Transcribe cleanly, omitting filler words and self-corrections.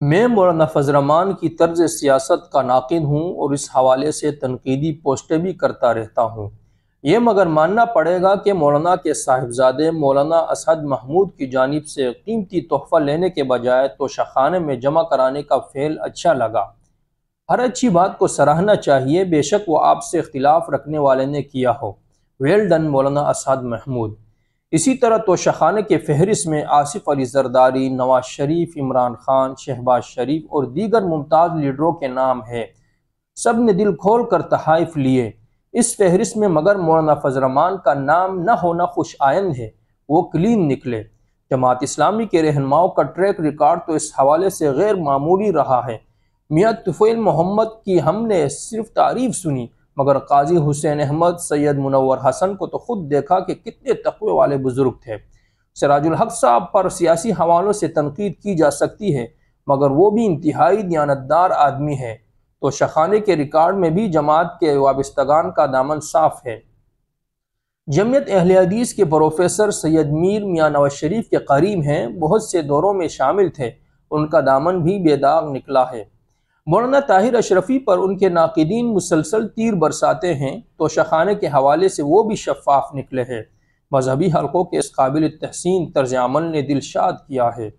میں مولانا فضل الرحمان کی طرز سیاست کا ناقد ہوں اور اس حوالے سے تنقیدی پوسٹیں بھی کرتا رہتا ہوں۔ یہ مگر ماننا پڑے گا کہ مولانا کے صاحبزادے مولانا اسعد محمود کی جانب سے قیمتی تحفہ لینے کے بجائے توشہ خانے میں جمع کرانے کا فعل اچھا لگا۔ ہر اچھی بات کو سراہنا چاہیے، بے شک وہ آپ سے اختلاف رکھنے والے نے کیا ہو۔ ویل ڈن مولانا اسعد محمود۔ اسی طرح توشہ خانے کے فہرست میں آصف علی زرداری، نواز شریف، عمران خان، شہباز شریف اور دیگر ممتاز لیڈروں کے نام ہیں۔ سب نے دل کھول کر تحائف لیے۔ اس فہرست میں مگر مولانا فضل الرحمان کا نام نہ ہونا خوش آئند ہے۔ وہ کلین نکلے۔ جماعت اسلامی کے رہنماؤں کا ٹریک ریکارڈ تو اس حوالے سے غیر معمولی رہا ہے۔ میاں طفیل محمد کی ہم نے صرف تعریف سنی، مگر قاضی حسین احمد، سید منور حسن کو تو خود دیکھا کہ کتنے تقوی والے بزرگ تھے۔ سراج الحق صاحب پر سیاسی حوالوں سے تنقید کی جا سکتی ہے، مگر وہ بھی انتہائی دیانتدار آدمی ہے۔ توشہ خانے کے ریکارڈ میں بھی جماعت کے وابستگان کا دامن صاف ہے۔ جمعیت اہل حدیث کے پروفیسر سید میر میاں نواز شریف کے قریب ہیں، بہت سے دوروں میں شامل تھے، ان کا دامن بھی بے داغ نکلا ہے۔ مولانا طاہر اشرفی پر ان کے ناقدین مسلسل تیر برساتے ہیں، توشہ خانے کے حوالے سے وہ بھی شفاف نکلے ہیں۔ مذہبی حلقوں کے اس قابل تحسین طرز عمل نے دل شاد کیا ہے۔